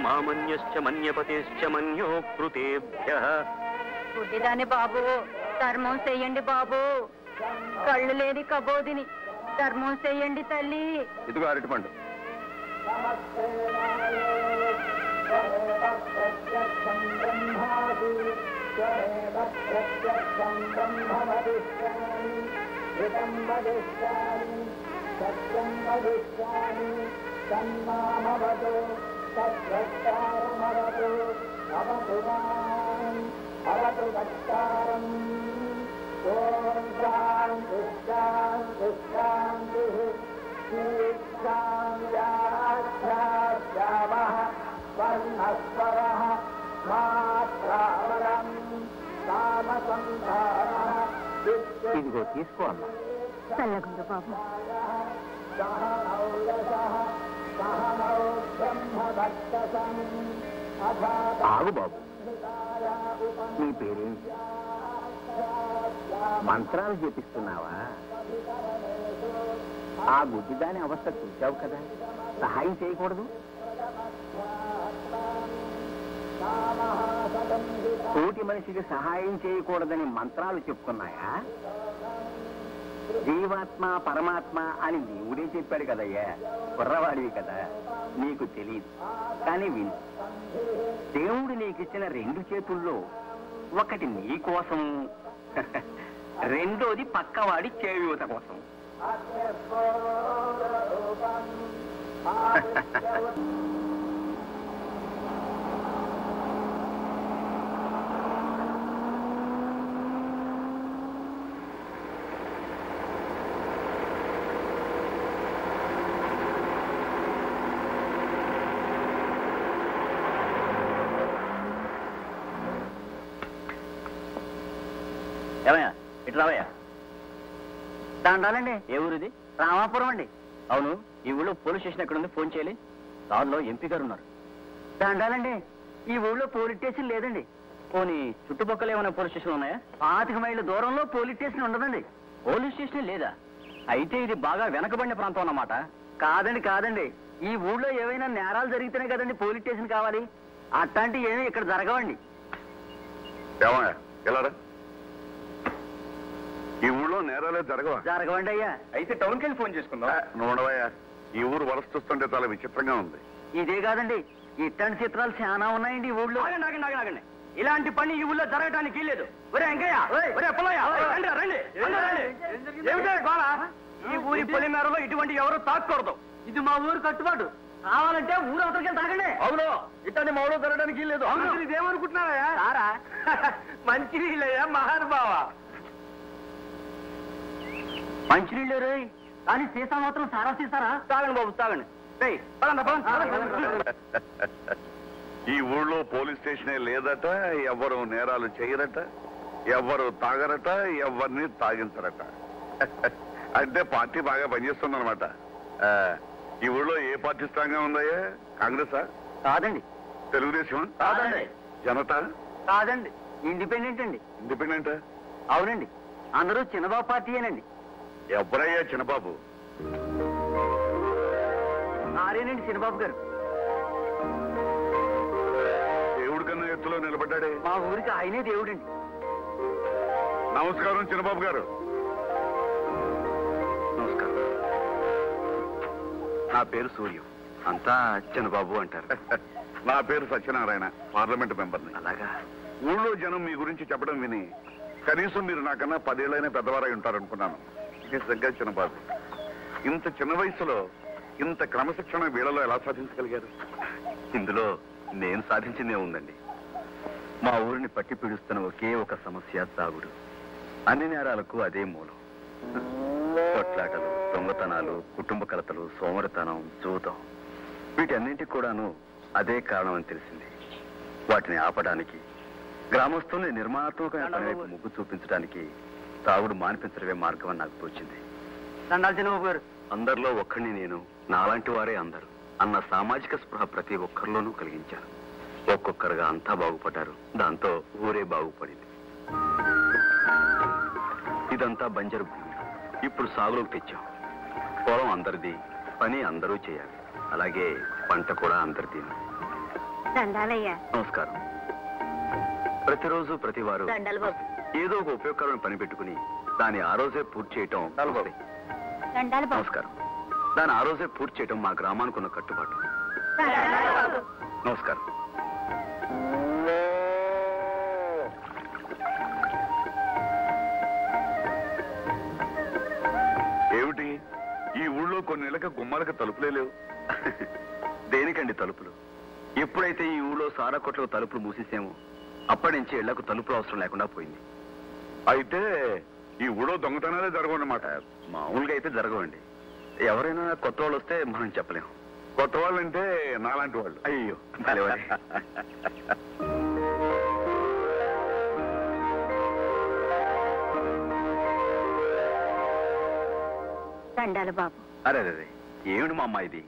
మామన్యశ్చ మన్యపతిశ్చ మన్యో కృతేభ్యః. గుడ్డిదాని బాబు, ధర్మం చెయ్యండి బాబు. కళ్ళు లేని కబోదిని ధర్మం చెయ్యండి తల్లి. ఇదిగో అరటిపండు. ఇదిగో తీసుకో అమ్మా. చల్లగుండు బాబు. ఆగు బాబు, నీ పేరేంటి? మంత్రాలు చేపిస్తున్నావా? ఆ గుడ్డిదాని అవస్థ చూశావు కదా, సహాయం చేయకూడదు? తోటి మనిషికి సహాయం చేయకూడదని మంత్రాలు చెప్పుకున్నాయా? జీవాత్మ పరమాత్మ అని దేవుడే చెప్పాడు కదయ్యా. కుర్రవాడివి కదా, నీకు తెలియదు. కానీ విను, దేవుడు నీకిచ్చిన 2 చేతుల్లో ఒకటి నీ కోసం, రెండోది పక్కవాడి చేయూత కోసం. ఏమయ్యా, ఇటు రావయ్యా. దండాలండి. ఏ ఊరిది? రామాపురం అండి. అవును, ఈ ఊళ్ళో పోలీస్ స్టేషన్ ఎక్కడుంది? ఫోన్ చేయాలి. దానిలో ఎంపీ గారు ఉన్నారు. దండాలండి, ఈ ఊళ్ళో పోలీస్ స్టేషన్ లేదండి. పోనీ చుట్టుపక్కల ఏమైనా పోలీస్ స్టేషన్ ఉన్నాయా? 25 మైళ్ళ దూరంలో పోలీస్ స్టేషన్ ఉండదండి. పోలీస్ స్టేషన్ లేదా? అయితే ఇది బాగా వెనకబడిన ప్రాంతం అన్నమాట. కాదండి కాదండి, ఈ ఊళ్ళో ఏవైనా నేరాలు జరిగితేనే కదండి పోలీస్ స్టేషన్ కావాలి. అట్లాంటివి ఏమీ ఇక్కడ జరగవండి. ఈ ఊళ్ళో నేరాలే జరగవండి అయ్యా. అయితే టౌన్కి వెళ్ళి ఫోన్ చేసుకుందాం. నువ్వుడవయ్యా, ఈ ఊరు వలస చూస్తుంటే చాలా విచిత్రంగా ఉంది. ఇదే కాదండి, ఇట్లాంటి చిత్రాలు చాలా ఉన్నాయండి ఈ ఊళ్ళో. ఆగండి. ఇలాంటి పని ఈ ఊళ్ళో జరగడానికి లేదు. ఒరే వెంకయ్య, ఒరే పుల్లయ్య, రండి. ఏమిటో గోళ? ఈ ఊరి పొలిమేరలో ఇటువంటి ఎవరు తాకూడదు. ఇది మా ఊరు కట్టుబాటు. కావాలంటే ఊరు అవతలకి తాగండి. అవును, ఇట్లాంటి మా ఊళ్ళో జరగడానికి లేదు. ఇదేమనుకుంటున్నావయ్యా? సారా మంచి నీళ్ళయ్యా మహానుభావ. మంచినీళ్ళు రోయ్, కానీ సీసా మాత్రం సారా సీసారా? తాగండి బాబు తాగండి. ఈ ఊళ్ళో పోలీస్ స్టేషనే లేదట, ఎవరు నేరాలు చేయరట, ఎవరు తాగరట, ఎవరిని తాగించరట. అంటే పార్టీ బాగా పనిచేస్తుందన్నమాట. ఈ ఊళ్ళో ఏ పార్టీ స్ట్రాంగ్ గా ఉందయ్యా? కాంగ్రెసా? కాదండి. తెలుగుదేశం? కాదండి. జనతా? కాదండి. ఇండిపెండెంట్ అండి. ఇండిపెండెంట్? అవునండి, అందరూ చిన్నబాబు పార్టీయేనండి. ఎవరయ్యా చిన్నబాబు? ఆరేనండి చిన్నబాబు గారు. దేవుడి కన్నా ఎత్తులో నిలబడ్డాడే. మా ఊరికి ఆయనే దేవుడండి. నమస్కారం చిన్నబాబు గారు. నమస్కారం. నా పేరు సూర్యం, అంతా చిన్నబాబు అంటారు. నా పేరు సత్యనారాయణ, పార్లమెంట్ మెంబర్ని. అలాగా? ఊళ్ళో జనం మీ గురించి చెప్పడం విని కనీసం మీరు నాకన్నా 10 ఏళ్ళైనా పెద్దవారై ఉంటారనుకున్నాను. నిజంగా చిన్నబాబు, ఇంత చిన్న వయసులో ఇంత క్రమశిక్షణ వీళ్ళలో ఎలా సాధించగలిగారు? ఇందులో నేను సాధించిందే ఉందండి. మా ఊరిని పట్టి పీడిస్తున్న ఒకే ఒక సమస్య తాగుడు. అన్ని నేరాలకు అదే మూలం. కొట్లాటలు, దొంగతనాలు, కుటుంబ కలతలు, సోమరితనం, జూతం, వీటన్నింటికి కూడాను అదే కారణం అని తెలిసింది. వాటిని ఆపడానికి, గ్రామస్తుల్ని నిర్మాణాత్మకమైన పని వైపు ముగ్గు చూపించడానికి తాగుడు మానిపించడమే మార్గం అని నాకు తోచింది. అందరిలో ఒక్కడిని నేను, నాలాంటి వారే అందరూ అన్న సామాజిక స్పృహ ప్రతి ఒక్కరిలోనూ కలిగించాను. ఒక్కొక్కరుగా అంతా బాగుపడ్డారు. దాంతో ఊరే బాగుపడింది. ఇదంతా బంజరు భూమి. ఇప్పుడు సాగులోకి తెచ్చాం. పొలం అందరిది, పని అందరూ చేయాలి. అలాగే పంట కూడా అందరిది. దండాలయ్యా. నమస్కారం. ప్రతిరోజు ప్రతివారు దండాలు బాబు. ఏదో ఒక ఉపయోగకరమైన పని పెట్టుకుని దాన్ని ఆ రోజే పూర్తి చేయటం. దండాలు బాబు. నమస్కారం. దాన్ని ఆ రోజే పూర్తి చేయటం మా గ్రామానికి ఉన్న కట్టుబాటు. దండాలు బాబు. నమస్కారం. ఏమిటి ఈ ఊళ్ళో కొన్నేళ్ళకి గుమ్మాలకు తలుపులే లేవు? దేనికండి తలుపులు? ఎప్పుడైతే ఈ ఊళ్ళో సారా కొట్లకు తలుపులు మూసేసామో అప్పటి నుంచి ఇళ్లకు తలుపులు అవసరం లేకుండా పోయింది. అయితే ఈ ఊళ్ళో దొంగతనాలే జరగవన్నమాట. మామూలుగా అయితే జరగవండి. ఎవరైనా కొత్త వాళ్ళు వస్తే మనం చెప్పలేము. కొత్త వాళ్ళంటే నాలాంటి వాళ్ళు. అయ్యో భలేవారే. దండాలు బాబు. అరే అరే ఏమిటి మా అమ్మాయి ఇది?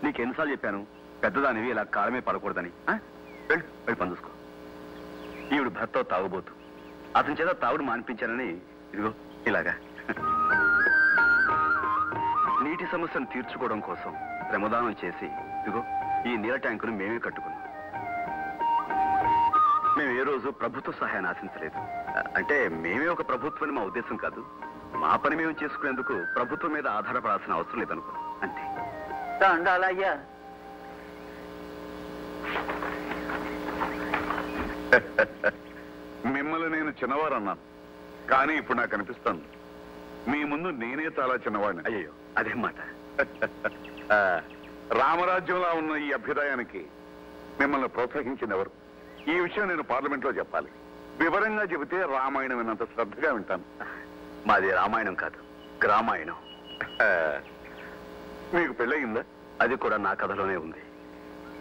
నీకెన్నిసార్లు చెప్పాను పెద్దదానివి ఇలా కాలమే పడకూడదని? వెళ్ళి పని చూసుకో. ఈవిడ భర్త తాగుబోతు. అతని చేత తాగుడు మానిపించానని ఇదిగో ఇలాగా. నీటి సమస్యను తీర్చుకోవడం కోసం శ్రమదానం చేసి ఇదిగో ఈ నీళ్ళ ట్యాంకును మేమే కట్టుకున్నాం. మేము ఏ రోజు ప్రభుత్వ సహాయాన్ని ఆశించలేదు. అంటే మేమే ఒక ప్రభుత్వం మా ఉద్దేశం కాదు. మా పని మేము చేసుకునేందుకు ప్రభుత్వం మీద ఆధారపడాల్సిన అవసరం లేదనుకో, అంతే. దండాలయ్యా. మిమ్మల్ని నేను చిన్నవారు అన్నాను, కానీ ఇప్పుడు నాకు అనిపిస్తుంది మీ ముందు నేనే చాలా చిన్నవాడిని. అయ్యో అదే మాట. రామరాజ్యంలో ఉన్న ఈ అభ్యుదయానికి మిమ్మల్ని ప్రోత్సహించింది ఎవరు? ఈ విషయం నేను పార్లమెంట్ లో చెప్పాలి. వివరంగా చెబితే రామాయణం విన్నంత శ్రద్ధగా వింటాను. మాది రామాయణం కాదు, గ్రామాయణం. మీకు పెళ్ళయిందా? అది కూడా నా కథలోనే ఉంది.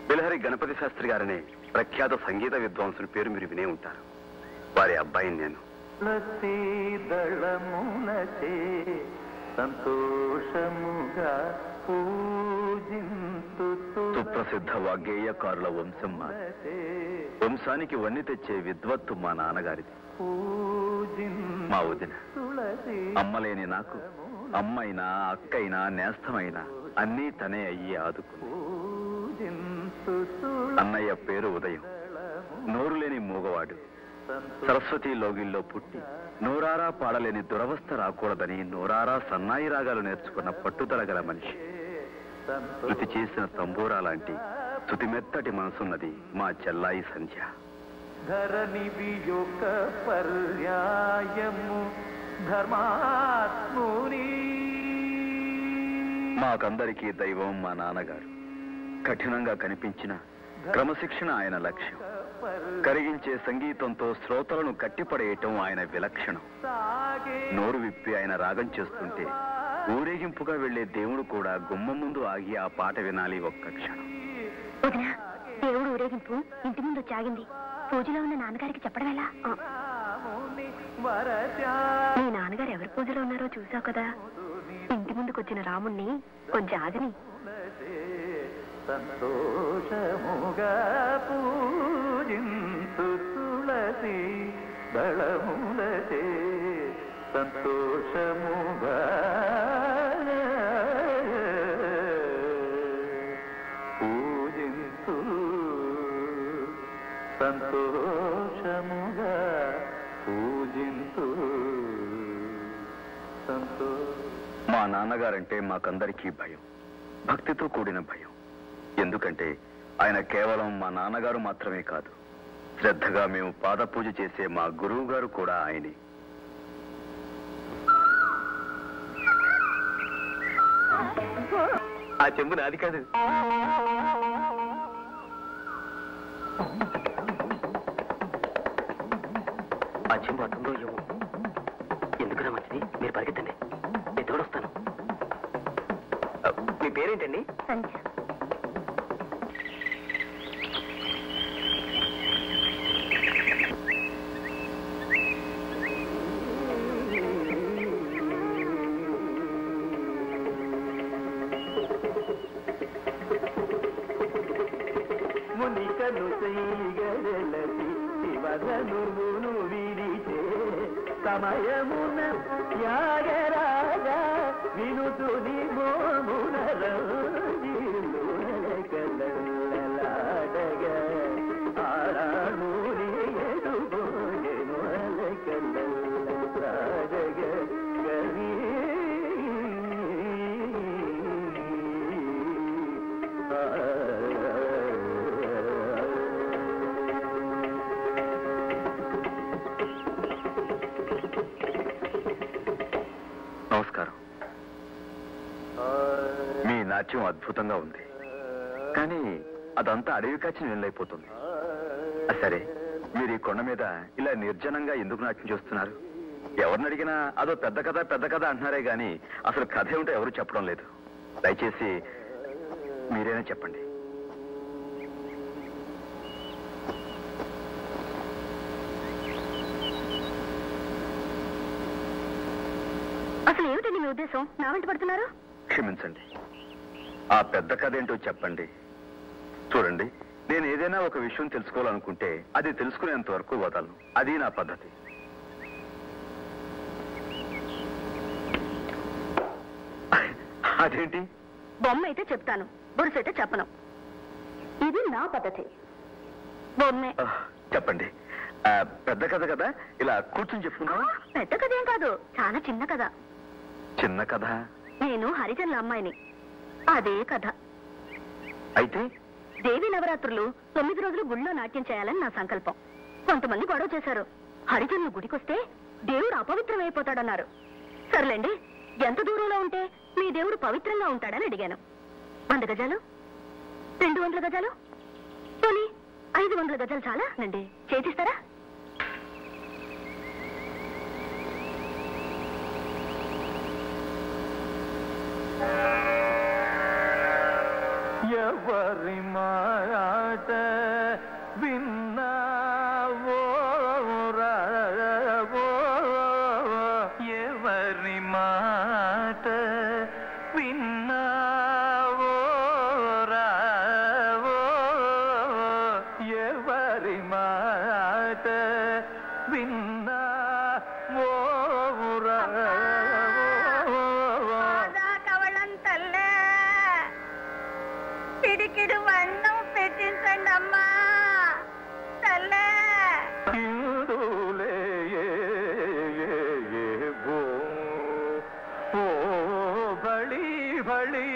బిలహరి గణపతి శాస్త్రి గారనే ప్రఖ్యాత సంగీత విద్వాంసుని పేరు మీరు వినే ఉంటారు. వారి అబ్బాయిని నేను. సంతోషముగా సుప్రసిద్ధ వాగ్గేయకారుల వంశం మాది. వంశానికి వన్ని తెచ్చే విద్వత్తు మా నాన్నగారిది. మా వదిన అమ్మలేని నాకు అమ్మైనా అక్కైనా నేస్తమైనా అన్నీ తనే అయ్యి ఆదుకుంది. అన్నయ్య పేరు ఉదయం. నోరు లేని మూగవాడు. సరస్వతి లోగిల్లో పుట్టి నోరారా పాడలేని దురవస్థ రాకూడదని నోరారా సన్నాయి రాగాలు నేర్చుకున్న పట్టుదల గల మనిషి. శృతి చేసిన తంబూరా లాంటి తుతిమెత్తటి మనసున్నది మా చెల్లాయి సంధ్య. ధరణివి యొక్క పర్యాయము ధర్మాత్ముని. మాకందరికీ దైవం మా నాన్నగారు. కఠినంగా కనిపించిన క్రమశిక్షణ ఆయన లక్ష్యం. కరిగించే సంగీతంతో శ్రోతలను కట్టిపడేయటం ఆయన విలక్షణం. నోరు విప్పి ఆయన రాగం చేస్తుంటే ఊరేగింపుగా వెళ్లే దేవుడు కూడా గుమ్మం ముందు ఆగి ఆ పాట వినాలి ఒక్క క్షణం. దేవుడు ఊరేగింపు ఇంటి ముందు చాగింది. పూజలో ఉన్న నాన్నగారికి చెప్పడం ఎలా? మీ నాన్నగారు ఎవరి పూజలో ఉన్నారో చూసావు కదా. ఇంటి ముందుకు వచ్చిన రాముణ్ణి కొంచెం ఆగని. సంతోషముగా పూజింతు తులసి దళములచే సంతోషముగా పూజింతు సంతోషముగా పూజింతు మా నాన్నగారంటే మాకందరికీ భయం, భక్తితో కూడిన భయం. ఎందుకంటే ఆయన కేవలం మా నాన్నగారు మాత్రమే కాదు, శ్రద్ధగా మేము పాద పూజ చేసే మా గురువు గారు కూడా ఆయనే. ఆ చెంబు నాది కాదు. ఆ చెంబు అర్థంలో ఏమో. ఎందుకురా మంచిది, మీరు పరిగెత్తండి, నేను తోడొస్తాను. మీ పేరేంటండి? సంధ్య. మునికను చేయగలసి శివధనువును విరిచే సమయమున త్యాగరాజ వినుతుని మోమునరలాడగా నాట్యం అద్భుతంగా ఉంది, కానీ అదంతా అడవి కాచిన వెళ్ళైపోతుంది. సరే, మీరు ఈ కొండ మీద ఇలా నిర్జనంగా ఎందుకు నాట్యం చేస్తున్నారు? ఎవరిని అడిగినా అదో పెద్ద కథ అంటున్నారే గాని అసలు కథ ఏమిటో ఎవరు చెప్పడం లేదు. దయచేసి మీరైనా చెప్పండి. అసలు ఏమిటండి మీ ఉద్దేశం? నా వెంట పడుతున్నారు? క్షమించండి, ఆ పెద్ద కథ ఏంటో చెప్పండి. చూడండి, నేను ఏదైనా ఒక విషయం తెలుసుకోవాలనుకుంటే అది తెలుసుకునేంత వరకు వదలను. అది నా పద్ధతి. అదేంటి? బొమ్మ అయితే చెప్తాను, బొరుసైతే చెప్పను. ఇది నా పద్ధతి. బొమ్మే. చెప్పండి. పెద్ద కథ కదా, ఇలా కూర్చొని చెప్పుకున్నా? పెద్ద కథ ఏం కాదు, చాలా చిన్న కథ. చిన్న కథ? నేను హరిజనుల అమ్మాయిని, అదే కథ. అయితే దేవి నవరాత్రులు 9 రోజులు గుళ్ళో నాట్యం చేయాలని నా సంకల్పం. కొంతమంది గొడవ చేశారు. హరిజనులు గుడికొస్తే దేవుడు అపవిత్రమైపోతాడన్నారు. సర్లేండి, ఎంత దూరంలో ఉంటే మీ దేవుడు పవిత్రంగా ఉంటాడని అడిగాను. 100 గజాలు, 200 గజాలు, పోనీ 500 గజాలు చాలా నండి, చేతిస్తారా? ఎవరి మాట విన్నావో రావో, ఎవరి మాట విన్నావో రావో, ఎవరి మాట విన్నావో రావో. పిడికిడు వన్నం పెట్టించండి అమ్మా తల్లే. ఓ బళి బళి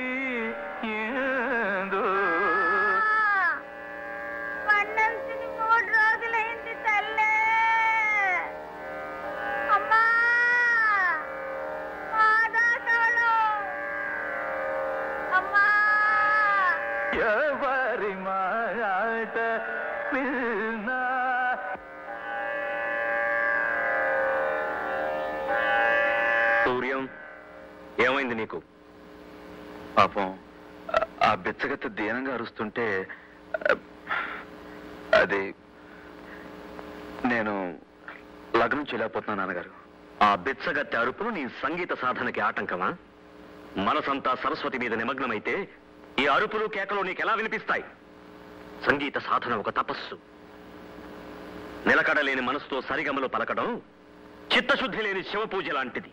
వన్నం తిని 3 రోజులైంది తల్లే. అమ్మా అమ్మా ఎవరి మాట విన్నా. సూర్యం, ఏమైంది నీకు? పాపం ఆ బిచ్చగత్త దీనంగా అరుస్తుంటే అది నేను లగ్నం చేయలేకపోతున్నాను నాన్నగారు. ఆ బిచ్చగత్తె అరుపులు నీ సంగీత సాధనకి ఆటంకమా? మనసంతా సరస్వతి మీద నిమగ్నమైతే ఈ అరుపులు కేకలు నీకెలా వినిపిస్తాయి? సంగీత సాధన ఒక తపస్సు. నిలకడలేని మనసుతో సరిగమలు పలకడం చిత్తశుద్ధి లేని శివ పూజ లాంటిది.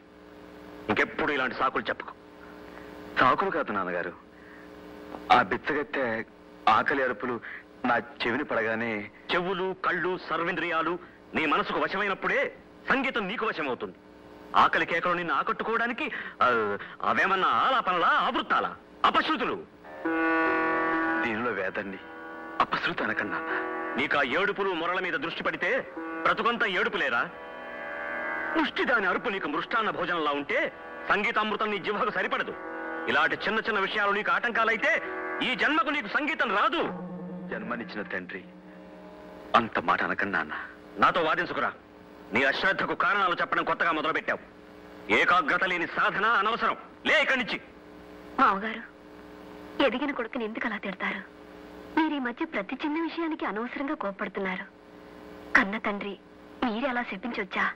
ఇంకెప్పుడు ఇలాంటి సాకులు చెప్పుకో. సాకులు కాదు నాన్నగారు, ఆ బిచ్చగత్తె ఆకలి అరుపులు నా చెవిని పడగానే చెవులు, కళ్ళు, సర్వేంద్రియాలు నీ మనసుకు వశమైనప్పుడే సంగీతం నీకు వశమవుతుంది. ఆకలి కేకలు నిన్ను ఆకట్టుకోవడానికి అవేమన్నా ఆలాపనలా, ఆవృత్తాలా, అపశృతులు? దీనిలో వేదండి అపశృతి అనకన్నా. నీకు ఆ ఏడుపులు మొరల మీద దృష్టి పడితే బ్రతుకంతా ఏడుపులేరా? ముష్టి దాని అరుపు నీకు మృష్టాన్న భోజనంలా ఉంటే సంగీతామృతం నీ జిహ్వకు సరిపడదు. ఇలాంటి చిన్న చిన్న విషయాలు నీకు ఆటంకాలైతే ఈ జన్మకు నీకు సంగీతం రాదు. జన్మనిచ్చిన తండ్రి అంత మాట అనకన్నా. నాతో వాదించుకురా. నీ అశ్రద్ధకు కారణాలు చెప్పడం కొత్తగా మొదలుపెట్టావు. ఏకాగ్రత లేని సాధన అనవసరం. లే ఇక్కడి నుంచి. మామగారు, ఎదిగిన కొడుకుని ఎందుకు అలా తిడతారు? మీరు ఈ మధ్య ప్రతి చిన్న విషయానికి అనవసరంగా కోప్పడుతున్నారు. కన్న తండ్రి మీరే అలా శపించొచ్చా?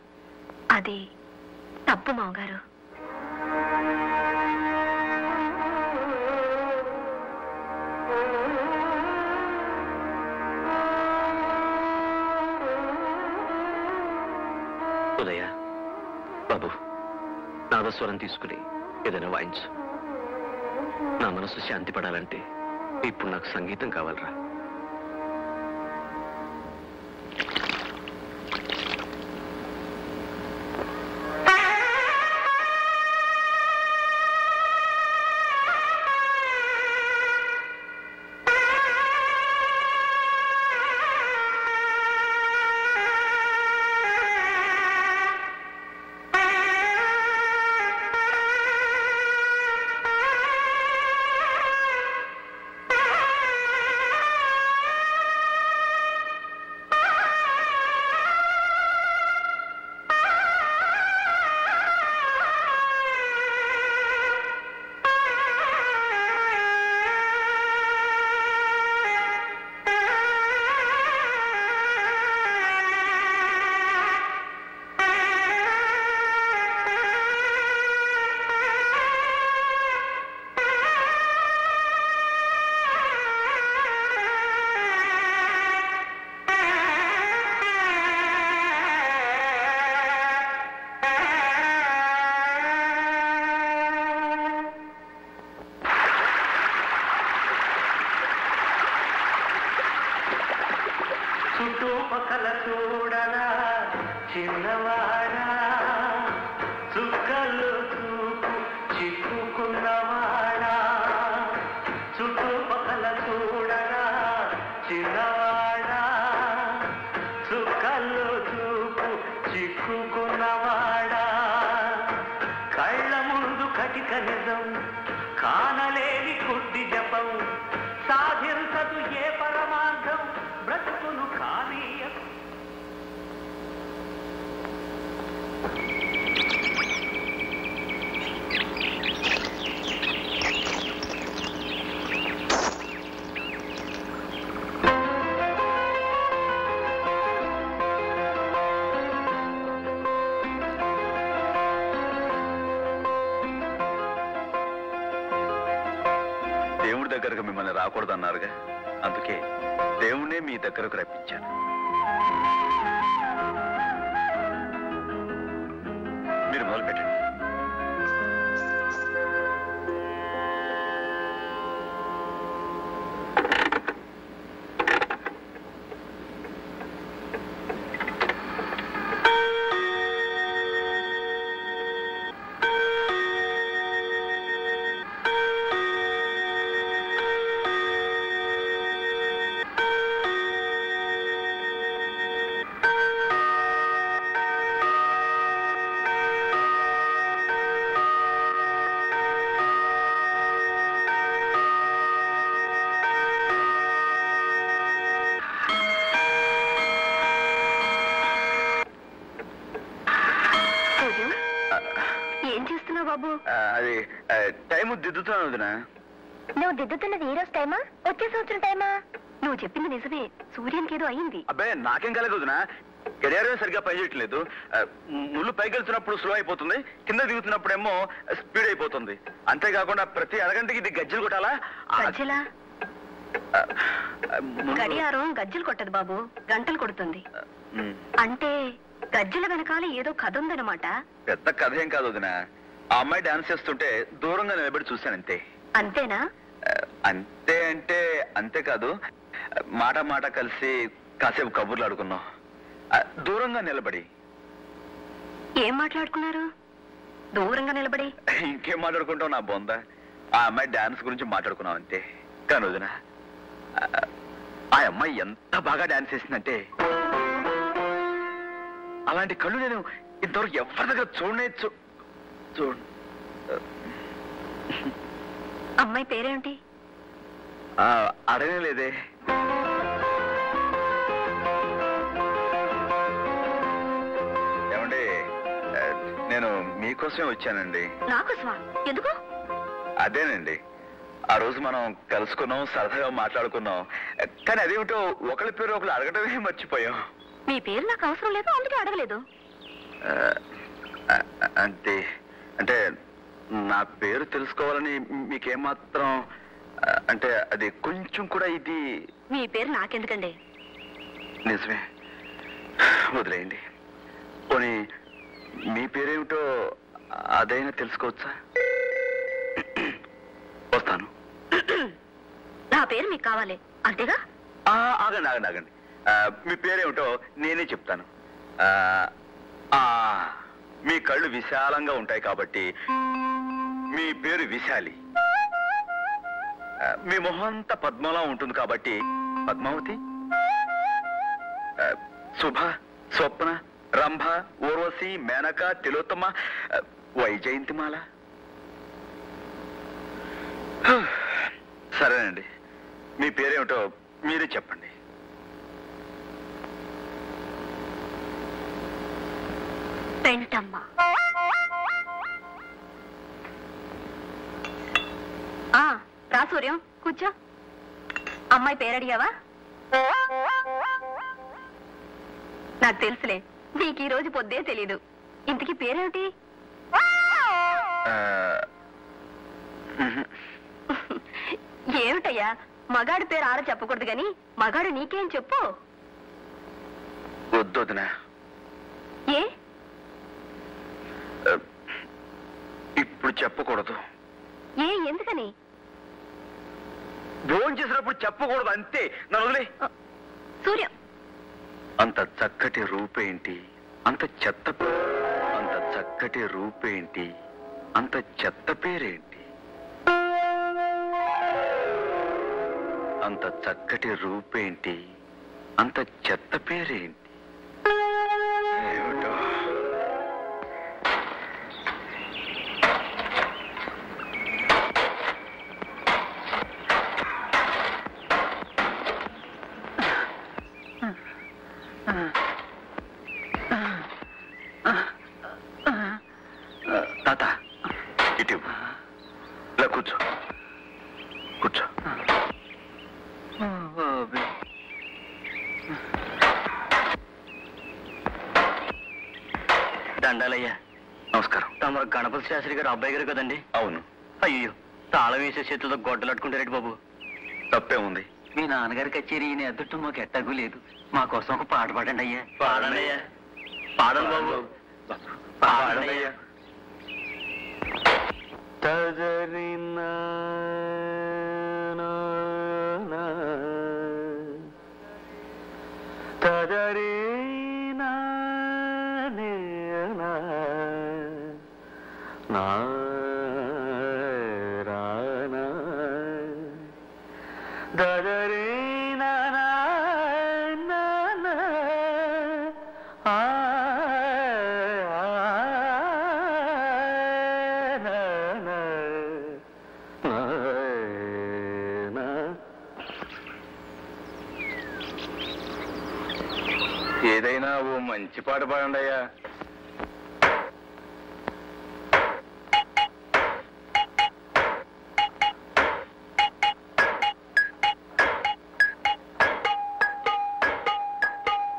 అది తప్పు మామగారు. ఉదయ బాబు, నాదస్వరం తీసుకుని ఏదైనా వాయించు. నా మనసు శాంతి పడాలంటే ఇప్పుడు నాకు సంగీతం కావాలరా. చిన్నవాడా చుక్కలు చూపు చిక్కుకున్నవాడా చుట్టుపక్కల చూడరా చిన్నవాడా చుక్కలు చూపు చిక్కుకున్నవాడా కళ్ళ ముందు కటిక నిజం కానలేని కుడ్డి జపం సాధించదు ఏ పరమార్థం బ్రతుకును కానీయ దేవుడి దగ్గరకు మిమ్మల్ని రాకూడదన్నారుగా, అందుకే దేవుణ్ణే మీ దగ్గరకు రప్పించాను. మీరు మొదలు పెట్టండి. ఏం చేస్తున్నావు బాబు? అది టైము దిద్దుతున్నాను వదినా. నువ్వు దిద్దుతున్నది ఈ రోజు టైమా, వచ్చే సంవత్సరం టైమా? నువ్వు చెప్పింది నిజమే, సూర్యానికి ఏదో అయింది. అబ్బాయి నాకేం కలగదు వదినా, గడియారమే సరిగ్గా పనిచేయట్లేదు. ముళ్ళు పైకి వెళ్తున్నప్పుడు స్లో అయిపోతుంది, కింద దిగుతున్నప్పుడేమో స్పీడ్ అయిపోతుంది. అంతేకాకుండా ప్రతి అరగంటకి ఇది గజ్జలు కొట్టాలా? గజ్జలా? గడియారం గజ్జలు కొట్టదు బాబు, గంటలు కొడుతుంది. అంటే గజ్జల వెనకాల ఏదో కథ ఉందన్నమాట. పెద్ద కథ ఏం కాదు వదినా, ఆ అమ్మాయి డాన్స్ చేస్తుంటే దూరంగా నిలబడి చూశానంతే. అంతేనా? అంతే అంటే అంతే కాదు, మాట మాట కలిసి కాసేపు కబుర్లు ఆడుకున్నాం దూరంగా నిలబడి. ఏం మాట్లాడుకున్నారు దూరంగా నిలబడి? ఇంకేం మాట్లాడుకుంటావు నా బొంద, ఆ అమ్మాయి డాన్స్ గురించి మాట్లాడుకున్నాం అంతే. కానీ వదినా, ఆ అమ్మాయి ఎంత బాగా డాన్స్ చేసిందంటే అలాంటి కళ్ళు నేను ఇంతవరకు ఎవరి దగ్గర చూడు. అమ్మాయి పేరేంటి? అడగనే లేదే. ఏమండి, నేను మీకోసమే వచ్చానండి. నాకోసమా? ఎందుకు? అదేనండి, ఆ రోజు మనం కలుసుకున్నాం, సరదాగా మాట్లాడుకున్నాం. కానీ అదేమిటో ఒకరి పేరు ఒకరు అడగటమే మర్చిపోయాం. మీ పేరు నాకు అవసరం లేదు, అందుకే అడగలేదు. అంటే నా పేరు తెలుసుకోవాలని మీకేమాత్రం అంటే అది కొంచెం కూడా ఇది. మీ పేరు నాకెందుకండి? నిజమే, వదిలేయండి. పోనీ మీ పేరేమిటో అదైనా తెలుసుకోవచ్చా? వస్తాను. నా పేరు మీకు కావాలి అంతేగా? ఆగండి. మీ పేరేమిటో నేనే చెప్తాను. మీ కళ్ళు విశాలంగా ఉంటాయి కాబట్టి మీ పేరు విశాలి. మీ మొహం అంతా పద్మలా ఉంటుంది కాబట్టి పద్మావతి. శుభ, స్వప్న, రంభ, ఊర్వశి, మేనక, తిలోత్తమ, వైజయంతిమాల. సరేనండి, మీ పేరేమిటో మీరే చెప్పండి. పెంటమ్మ. రా సూర్యం, కూర్చో. అమ్మాయి పేరు అడిగావా? నాకు తెలుసులే, నీకు ఈ రోజు పొద్దే తెలీదు. ఇంతకీ పేరేమిటి? ఏమిటయ్యా, మగాడి పేరు ఆరా చెప్పకూడదు గాని మగాడు నీకేం చెప్పు. వద్దొదినా. ఏ? ఇప్పుడు చెప్పకూడదు. ఏ? ఎందుకని? భోజనం చేసినప్పుడు చెప్పకూడదు అంతే. నన్ను వదిలే. సూర్యం, అంత చక్కటి రూపేంటి, అంత చెత్త అంత చక్కటి రూపేంటి, అంత చెత్త పేరేంటి? అంత చక్కటి రూపేంటి, అంత చెత్త పేరేంటి? ఏమిటో తాత, ఇటు ఇలా కూర్చో, కూర్చో. దండాలయ్యా. నమస్కారం. తమ గణపతి శాస్త్రి గారు అబ్బాయి గారు కదండి? అవును. అయ్యో, తాళం వేసే చేతులతో గొడ్డలట్టుకుంటారేంటి బాబు? తప్పే ఉంది. మీ నాన్నగారి కచేరీ ఈయన ఎదుట మాకు ఎట్టగూ లేదు. మా కోసం ఒక పాట పాడండి అయ్యా. పాడండి అయ్యా. పాడండి బాబు. పాడండి అయ్యా. తదరినా తదరీనా నారానా దదరీనా ఏదైనా ఓ మంచి పాట పాడండి అయ్యా.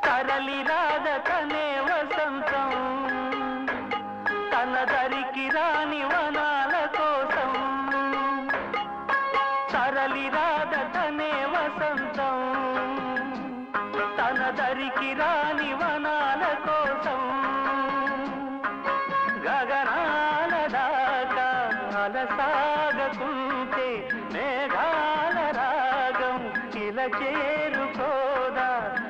తరలి రాదతనే వసంతం, తన దరికి రాని వనాల కోసం. తరలి రాదతనే వసంతం, తన దరికి రాని వనాల కోసం. గగనాల దాకా అలసాగకుంటే మేఘాల రాగం ఇలా చేరుకోదా.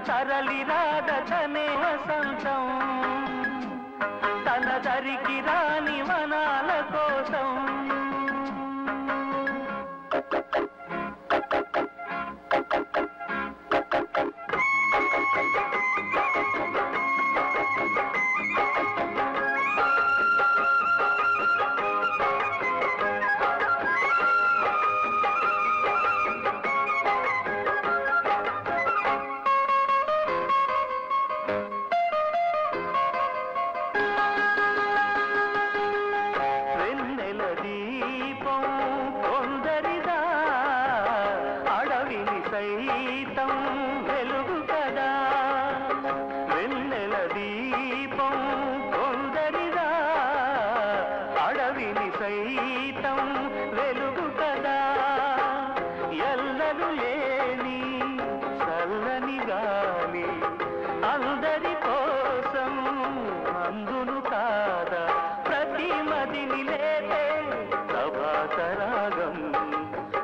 తరలి రాదతనే వసంతం, తన దరికి రాని వనాల కోసం. సైతం వెలుగు కదా, వెన్నెల దీపం కొందరిదా. అడవిని సైతం వెలుగు కదా, ఎల్లలు లేని చల్లని గాలి అందరి కోసం అందును కాదా. ప్రతి మదిని లేతే ప్రభాత రాగం,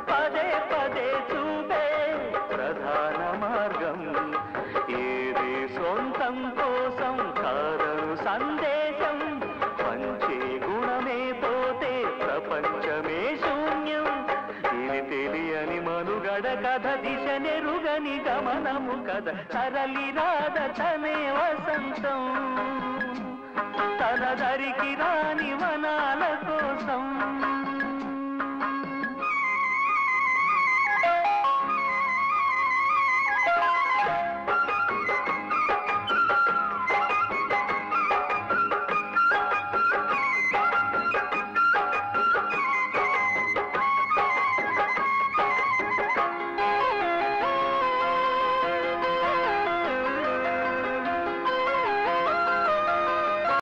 పదే పదే చూపే ప్రధాన మార్గం. ఏదే సొంతం కోసం కాదను సందేశం, పంచే గుణమే పోతే ప్రపంచమే శూన్యం. ఇది తెలియని మనుగడ కథ, దిశ నెరుగని గమనము కథ. తరలి రాదతనే వసంతం, తన దరికి రాని వన